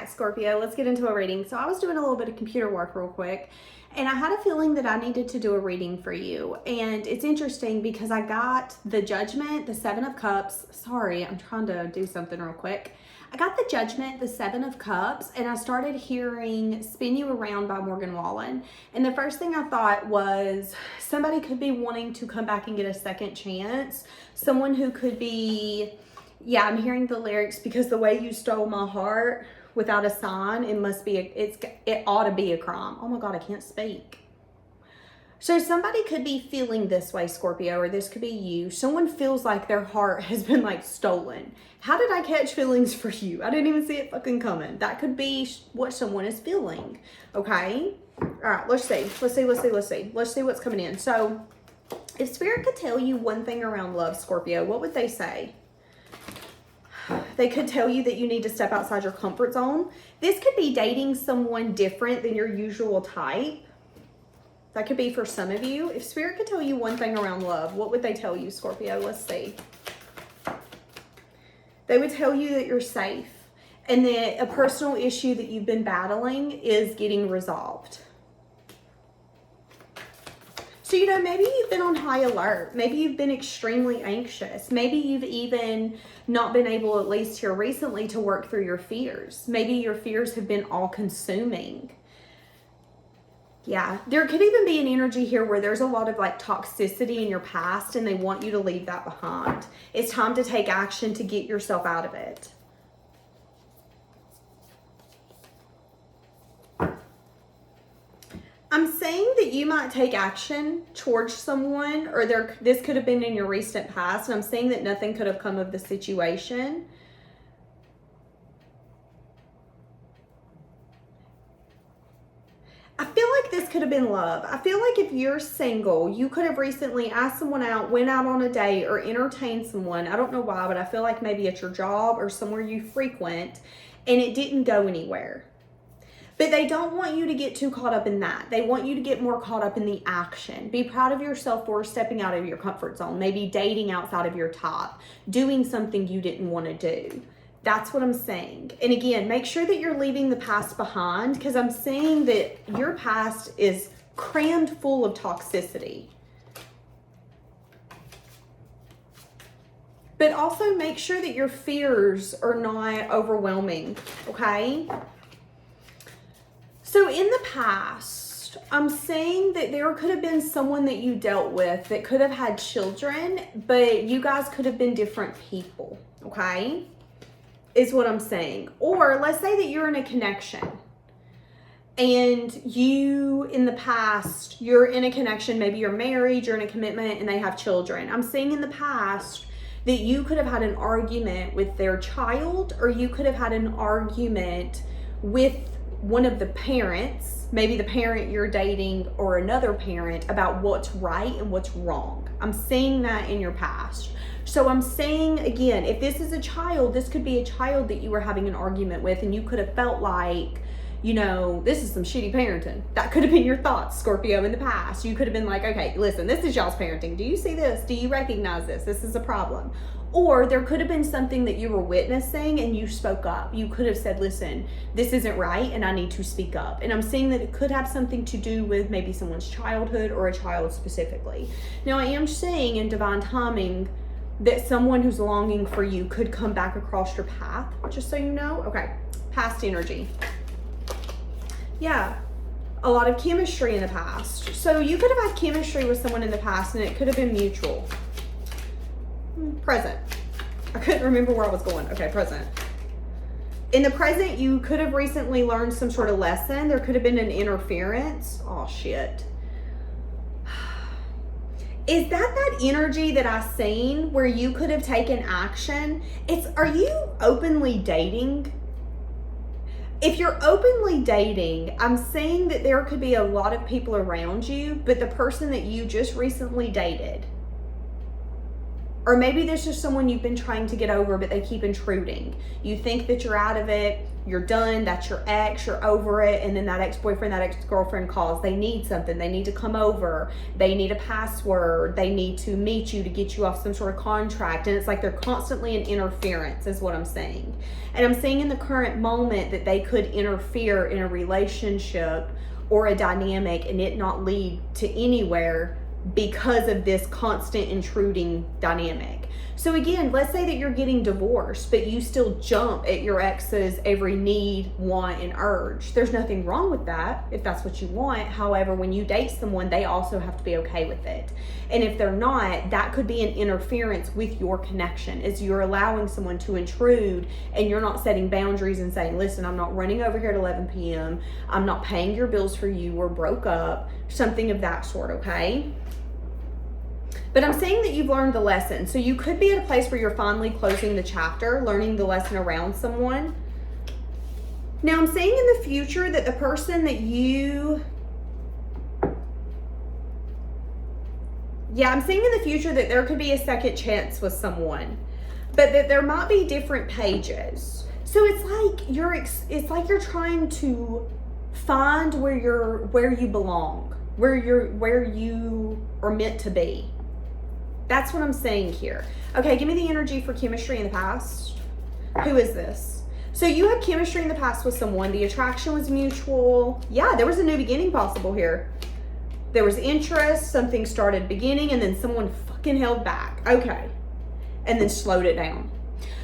right, Scorpio, let's get into a reading. So I was doing a little bit of computer work real quick, and I had a feeling that I needed to do a reading for you. And it's interesting because I got the Judgment, the Seven of Cups. Sorry, I'm trying to do something real quick. I got the Judgment, the Seven of Cups, and I started hearing Spin You Around by Morgan Wallen. And the first thing I thought was somebody could be wanting to come back and get a second chance. Someone who could be, yeah, I'm hearing the lyrics, because the way you stole my heart without a sign, it must be, it ought to be a crime. Oh my God, I can't speak. So somebody could be feeling this way, Scorpio, or this could be you. Someone feels like their heart has been like stolen. How did I catch feelings for you? I didn't even see it fucking coming. That could be what someone is feeling. Okay. All right. Let's see. Let's see what's coming in. So if Spirit could tell you one thing around love, Scorpio, what would they say? They could tell you that you need to step outside your comfort zone. This could be dating someone different than your usual type. That could be for some of you. If Spirit could tell you one thing around love, what would they tell you, Scorpio? Let's see. They would tell you that you're safe and that a personal issue that you've been battling is getting resolved. So, you know, maybe you've been on high alert. Maybe you've been extremely anxious. Maybe you've even not been able, at least here recently, to work through your fears. Maybe your fears have been all-consuming. Yeah, there could even be an energy here where there's a lot of like toxicity in your past and they want you to leave that behind. It's time to take action to get yourself out of it. I'm saying that you might take action towards someone, or this could have been in your recent past, and I'm saying that nothing could have come of the situation. I feel like this could have been love. I feel like if you're single, you could have recently asked someone out, went out on a date, or entertained someone. I don't know why, but I feel like maybe at your job or somewhere you frequent, and it didn't go anywhere. But they don't want you to get too caught up in that. They want you to get more caught up in the action. Be proud of yourself for stepping out of your comfort zone, maybe dating outside of your top, doing something you didn't want to do. That's what I'm saying. And again, make sure that you're leaving the past behind, because I'm saying that your past is crammed full of toxicity. But also make sure that your fears are not overwhelming, okay? So in the past, I'm saying that there could have been someone that you dealt with that could have had children, but you guys could have been different people, okay? Is what I'm saying. Or let's say that you're in a connection and you, in the past, you're in a connection, maybe you're married, you're in a commitment, and they have children. I'm saying in the past that you could have had an argument with their child, or you could have had an argument with one of the parents, maybe the parent you're dating or another parent, about what's right and what's wrong. I'm saying that in your past. So I'm saying, again, if this is a child, this could be a child that you were having an argument with, and you could have felt like, you know, this is some shitty parenting. That could have been your thoughts, Scorpio, in the past. You could have been like, okay, listen, this is y'all's parenting. Do you see this? Do you recognize this? This is a problem. Or there could have been something that you were witnessing and you spoke up. You could have said, listen, this isn't right and I need to speak up. And I'm saying that it could have something to do with maybe someone's childhood or a child specifically. Now, I am saying in divine timing that someone who's longing for you could come back across your path, just so you know. Okay, past energy. Yeah, a lot of chemistry in the past. So you could have had chemistry with someone in the past and it could have been mutual. Present. I couldn't remember where I was going. Okay, present. In the present, you could have recently learned some sort of lesson. There could have been an interference. Oh, shit. Is that energy that I seen where you could have taken action? Are you openly dating? If you're openly dating, I'm saying that there could be a lot of people around you, but the person that you just recently dated, Or maybe there's just someone you've been trying to get over, but they keep intruding. You think that you're out of it, you're done, that's your ex, you're over it, and then that ex-boyfriend, that ex-girlfriend calls. They need something, they need to come over, they need a password, they need to meet you to get you off some sort of contract, and it's like they're constantly in interference is what I'm saying. And I'm saying in the current moment that they could interfere in a relationship or a dynamic and it not lead to anywhere because of this constant intruding dynamic. So again, let's say that you're getting divorced, but you still jump at your ex's every need, want, and urge. There's nothing wrong with that if that's what you want. However, when you date someone, they also have to be okay with it. And if they're not, that could be an interference with your connection, as you're allowing someone to intrude and you're not setting boundaries and saying, listen, I'm not running over here at 11 p.m. I'm not paying your bills for you. We're broke up. Something of that sort, okay? But I'm saying that you've learned the lesson. So you could be at a place where you're finally closing the chapter, learning the lesson around someone. Now I'm saying in the future that the person that I'm saying in the future that there could be a second chance with someone, but that there might be different pages. So it's like you're trying to find where you belong, where you are meant to be. That's what I'm saying here. Okay, give me the energy for chemistry in the past. Who is this? So you had chemistry in the past with someone. The attraction was mutual. Yeah, there was a new beginning possible here. There was interest, something started beginning, and then someone fucking held back. Okay. And then slowed it down.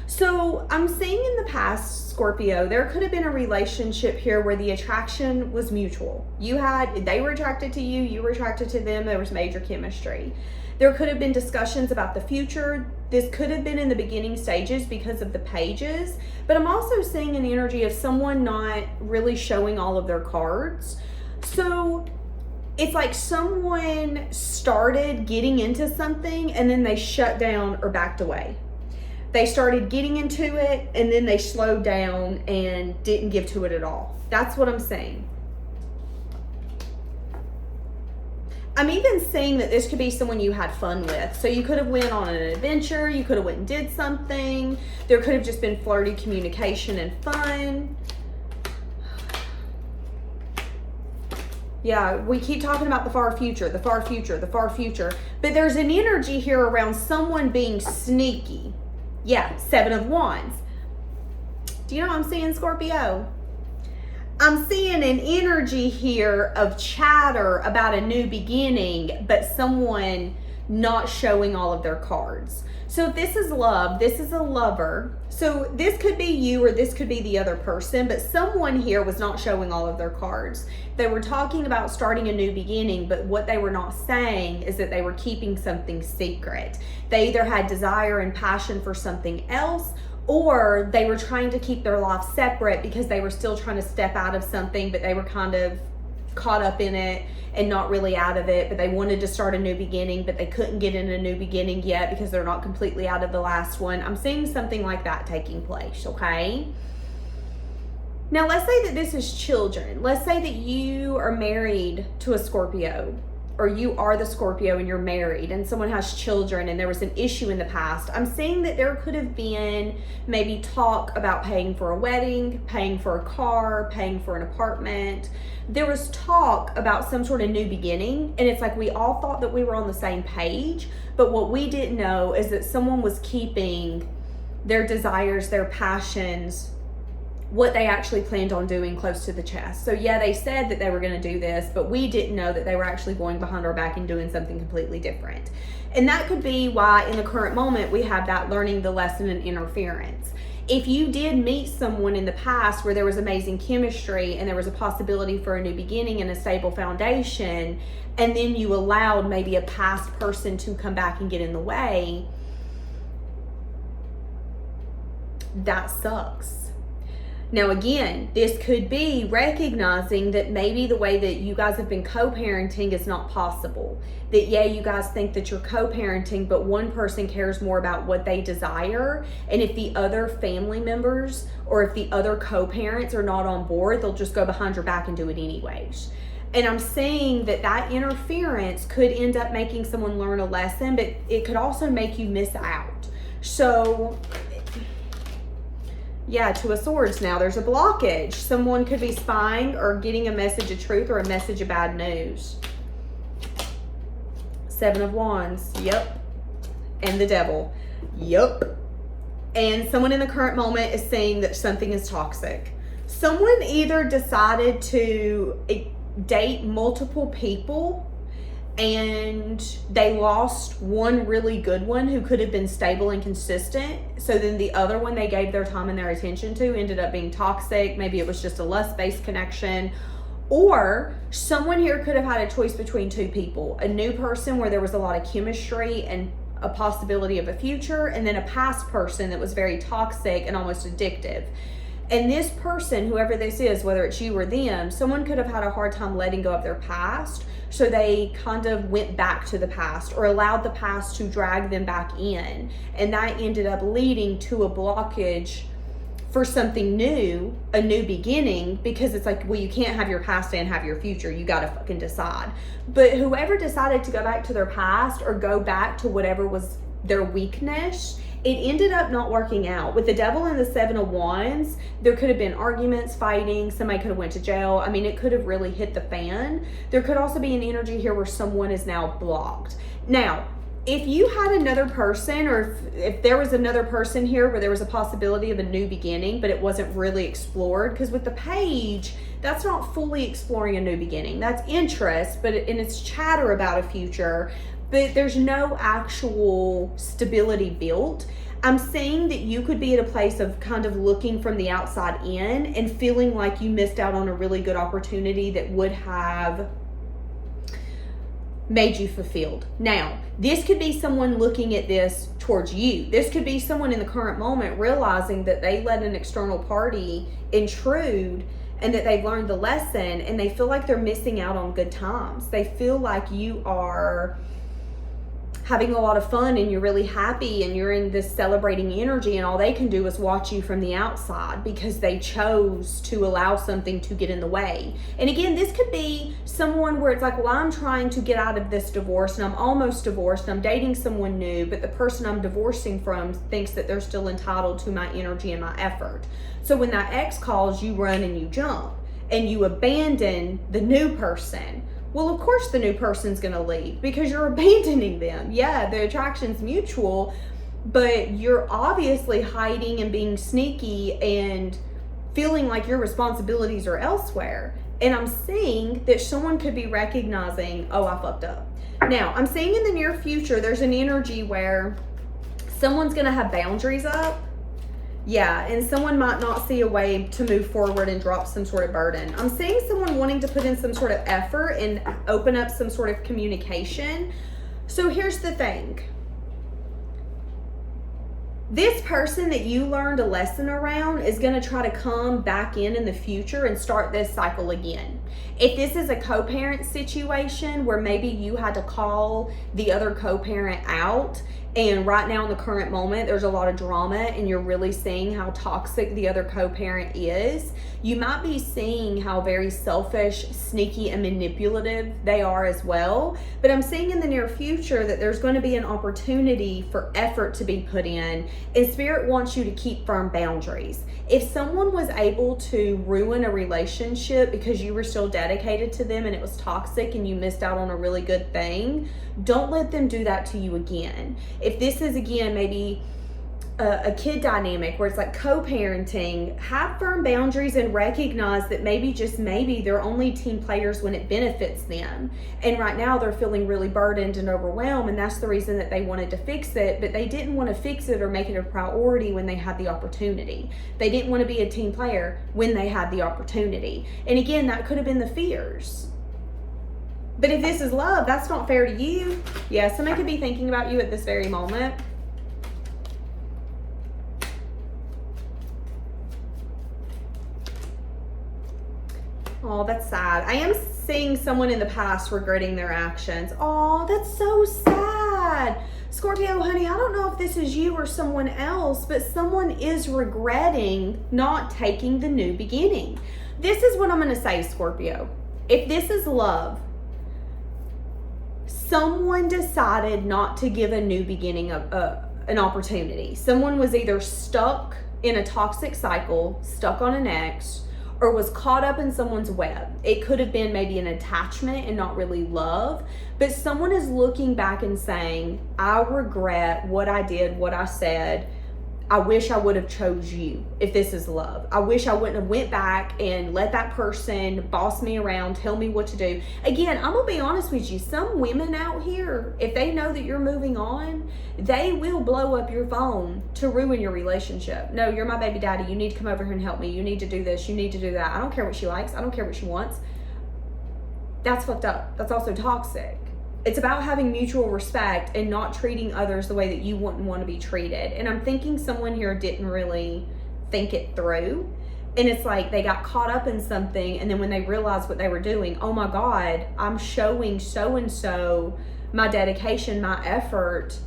So I'm saying in the past, Scorpio, there could have been a relationship here where the attraction was mutual. They were attracted to you, you were attracted to them, there was major chemistry. There could have been discussions about the future. This could have been in the beginning stages because of the pages, but I'm also seeing an energy of someone not really showing all of their cards. So it's like someone started getting into something and then they shut down or backed away. They started getting into it and then they slowed down and didn't give to it at all. That's what I'm saying. I'm even saying that this could be someone you had fun with. So you could have went on an adventure, you could have went and did something. There could have just been flirty communication and fun. Yeah, we keep talking about the far future, the far future, the far future. But there's an energy here around someone being sneaky. Yeah, 7 of Wands. Do you know what I'm seeing, Scorpio? I'm seeing an energy here of chatter about a new beginning, but someone not showing all of their cards. So if this is love, this is a lover. So this could be you or this could be the other person, but someone here was not showing all of their cards. They were talking about starting a new beginning, but what they were not saying is that they were keeping something secret. They either had desire and passion for something else, or they were trying to keep their life separate because they were still trying to step out of something, but they were kind of caught up in it and not really out of it, but they wanted to start a new beginning, but they couldn't get in a new beginning yet because they're not completely out of the last one. I'm seeing something like that taking place, okay? Now, let's say that this is children. Let's say that you are married to a Scorpio, or you are the Scorpio and you're married and someone has children and there was an issue in the past. I'm saying that there could have been maybe talk about paying for a wedding, paying for a car, paying for an apartment. There was talk about some sort of new beginning, and it's like we all thought that we were on the same page, but what we didn't know is that someone was keeping their desires, their passions, what they actually planned on doing close to the chest. So yeah, they said that they were going to do this, but we didn't know that they were actually going behind our back and doing something completely different. And that could be why in the current moment we have that learning the lesson and interference. If you did meet someone in the past where there was amazing chemistry and there was a possibility for a new beginning and a stable foundation, and then you allowed maybe a past person to come back and get in the way, that sucks. Now again, this could be recognizing that maybe the way that you guys have been co-parenting is not possible. That yeah, you guys think that you're co-parenting, but one person cares more about what they desire. And if the other family members or if the other co-parents are not on board, they'll just go behind your back and do it anyways. And I'm saying that that interference could end up making someone learn a lesson, but it could also make you miss out. So, yeah, Two of Swords now. There's a blockage. Someone could be spying or getting a message of truth or a message of bad news. Seven of Wands. Yep. And the Devil. Yep. And someone in the current moment is saying that something is toxic. Someone either decided to date multiple people and they lost one really good one who could have been stable and consistent. So then the other one they gave their time and their attention to ended up being toxic. Maybe it was just a lust-based connection. Or someone here could have had a choice between two people. A new person where there was a lot of chemistry and a possibility of a future, and then a past person that was very toxic and almost addictive. And this person, whoever this is, whether it's you or them, someone could have had a hard time letting go of their past. So they kind of went back to the past or allowed the past to drag them back in. And that ended up leading to a blockage for something new, a new beginning, because it's like, well, you can't have your past and have your future. You got to fucking decide. But whoever decided to go back to their past or go back to whatever was their weakness, it ended up not working out. With the Devil and the Seven of Wands, there could have been arguments, fighting, somebody could have went to jail. I mean, it could have really hit the fan. There could also be an energy here where someone is now blocked. Now, if you had another person, or if there was another person here where there was a possibility of a new beginning, but it wasn't really explored, because with the Page, that's not fully exploring a new beginning. That's interest, and it's chatter about a future, but there's no actual stability built. I'm saying that you could be at a place of kind of looking from the outside in and feeling like you missed out on a really good opportunity that would have made you fulfilled. Now, this could be someone looking at this towards you. This could be someone in the current moment realizing that they let an external party intrude and that they've learned the lesson, and they feel like they're missing out on good times. They feel like you are having a lot of fun and you're really happy and you're in this celebrating energy, and all they can do is watch you from the outside because they chose to allow something to get in the way. And again, this could be someone where it's like, well, I'm trying to get out of this divorce and I'm almost divorced and I'm dating someone new, but the person I'm divorcing from thinks that they're still entitled to my energy and my effort. So when that ex calls, you run and you jump and you abandon the new person. Well, of course the new person's going to leave because you're abandoning them. Yeah, the attraction's mutual, but you're obviously hiding and being sneaky and feeling like your responsibilities are elsewhere. And I'm saying that someone could be recognizing, oh, I fucked up. Now, I'm saying in the near future, there's an energy where someone's going to have boundaries up. Yeah, and someone might not see a way to move forward and drop some sort of burden. I'm seeing someone wanting to put in some sort of effort and open up some sort of communication. So here's the thing. This person that you learned a lesson around is going to try to come back in the future and start this cycle again. If this is a co-parent situation where maybe you had to call the other co-parent out, and right now in the current moment there's a lot of drama and you're really seeing how toxic the other co-parent is, you might be seeing how very selfish, sneaky, and manipulative they are as well. But I'm seeing in the near future that there's going to be an opportunity for effort to be put in, and Spirit wants you to keep firm boundaries. If someone was able to ruin a relationship because you were still dedicated to them and it was toxic and you missed out on a really good thing, don't let them do that to you again. If this is, again, maybe a kid dynamic where it's like co-parenting, have firm boundaries and recognize that maybe, just maybe, they're only team players when it benefits them. And right now they're feeling really burdened and overwhelmed, and that's the reason that they wanted to fix it, but they didn't want to fix it or make it a priority when they had the opportunity. They didn't want to be a team player when they had the opportunity. And again, that could have been the fears. But if this is love, that's not fair to you. Yeah, somebody could be thinking about you at this very moment. Oh, that's sad. I am seeing someone in the past regretting their actions. Oh, that's so sad. Scorpio, honey, I don't know if this is you or someone else, but someone is regretting not taking the new beginning. This is what I'm going to say, Scorpio. If this is love, someone decided not to give a new beginning an opportunity. Someone was either stuck in a toxic cycle, stuck on an ex, or was caught up in someone's web. It could have been maybe an attachment and not really love, but someone is looking back and saying, I regret what I did, what I said. I wish I would have chose you. If this is love, I wish I wouldn't have went back and let that person boss me around, tell me what to do. Again, I'm gonna be honest with you. Some women out here, if they know that you're moving on, they will blow up your phone to ruin your relationship. No, you're my baby daddy. You need to come over here and help me. You need to do this. You need to do that. I don't care what she likes. I don't care what she wants. That's fucked up. That's also toxic. It's about having mutual respect and not treating others the way that you wouldn't want to be treated. And I'm thinking someone here didn't really think it through. And it's like they got caught up in something, and then when they realized what they were doing, oh my God, I'm showing so-and-so my dedication, my effort,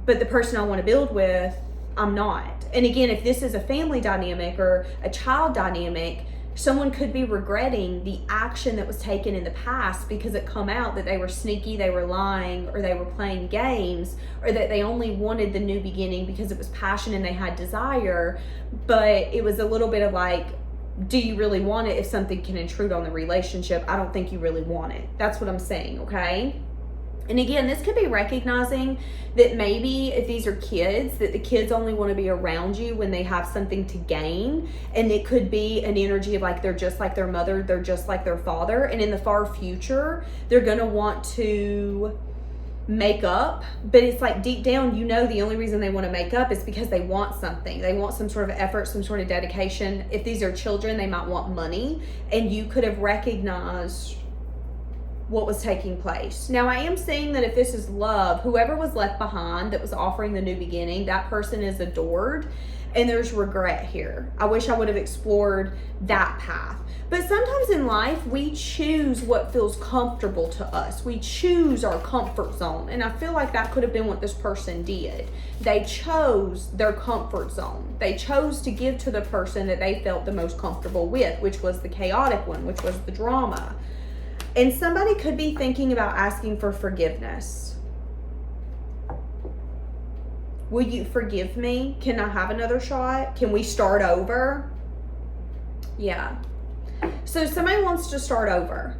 but the person I want to build with, I'm not. And again, if this is a family dynamic or a child dynamic, someone could be regretting the action that was taken in the past because it come out that they were sneaky, they were lying, or they were playing games, or that they only wanted the new beginning because it was passion and they had desire. But it was a little bit of like, do you really want it? If something can intrude on the relationship, I don't think you really want it. That's what I'm saying, okay? And again, this could be recognizing that maybe if these are kids, that the kids only want to be around you when they have something to gain. And it could be an energy of like, they're just like their mother, they're just like their father. And in the far future, they're going to want to make up. But it's like deep down, you know, the only reason they want to make up is because they want something. They want some sort of effort, some sort of dedication. If these are children, they might want money. And you could have recognized what was taking place. Now, I am saying that if this is love, whoever was left behind that was offering the new beginning, that person is adored, and there's regret here. I wish I would have explored that path. But sometimes in life, we choose what feels comfortable to us. We choose our comfort zone. And I feel like that could have been what this person did. They chose their comfort zone. They chose to give to the person that they felt the most comfortable with, which was the chaotic one, which was the drama. And somebody could be thinking about asking for forgiveness. Will you forgive me? Can I have another shot? Can we start over? Yeah. So somebody wants to start over.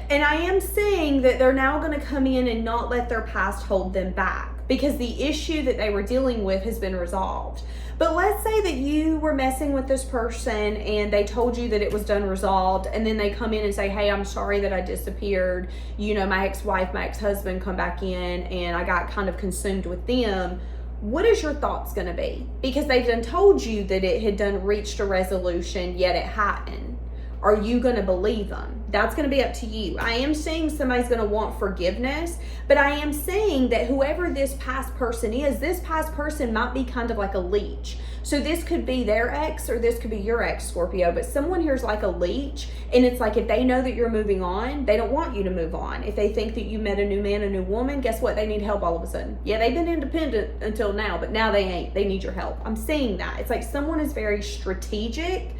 And I am saying that they're now going to come in and not let their past hold them back, because the issue that they were dealing with has been resolved. But let's say that you were messing with this person and they told you that it was done, resolved, and then they come in and say, hey, I'm sorry that I disappeared. You know, my ex-wife, my ex-husband come back in and I got kind of consumed with them. What is your thoughts going to be? Because they've done told you that it had done reached a resolution, yet it hadn't. Are you going to believe them? That's going to be up to you. I am saying somebody's going to want forgiveness, but I am saying that whoever this past person is, this past person might be kind of like a leech. So this could be their ex or this could be your ex, Scorpio, but someone here's like a leech, and it's like if they know that you're moving on, they don't want you to move on. If they think that you met a new man, a new woman, guess what? They need help all of a sudden. Yeah, they've been independent until now, but now they ain't. They need your help. I'm saying that. It's like someone is very strategic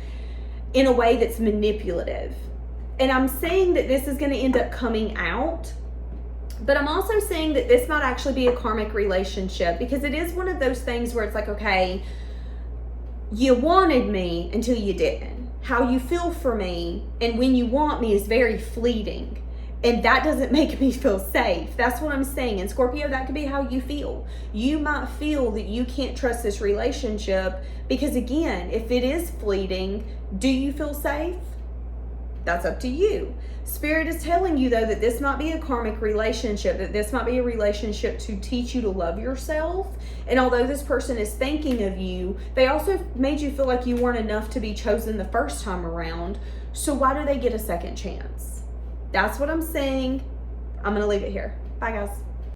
in a way that's manipulative. And I'm saying that this is going to end up coming out, but I'm also saying that this might actually be a karmic relationship, because it is one of those things where it's like, okay, you wanted me until you didn't. How you feel for me and when you want me is very fleeting. And that doesn't make me feel safe. That's what I'm saying. And Scorpio, that could be how you feel. You might feel that you can't trust this relationship because, again, if it is fleeting, do you feel safe? That's up to you. Spirit is telling you, though, that this might be a karmic relationship, that this might be a relationship to teach you to love yourself. And although this person is thinking of you, they also made you feel like you weren't enough to be chosen the first time around. So why do they get a second chance? That's what I'm saying. I'm going to leave it here. Bye, guys.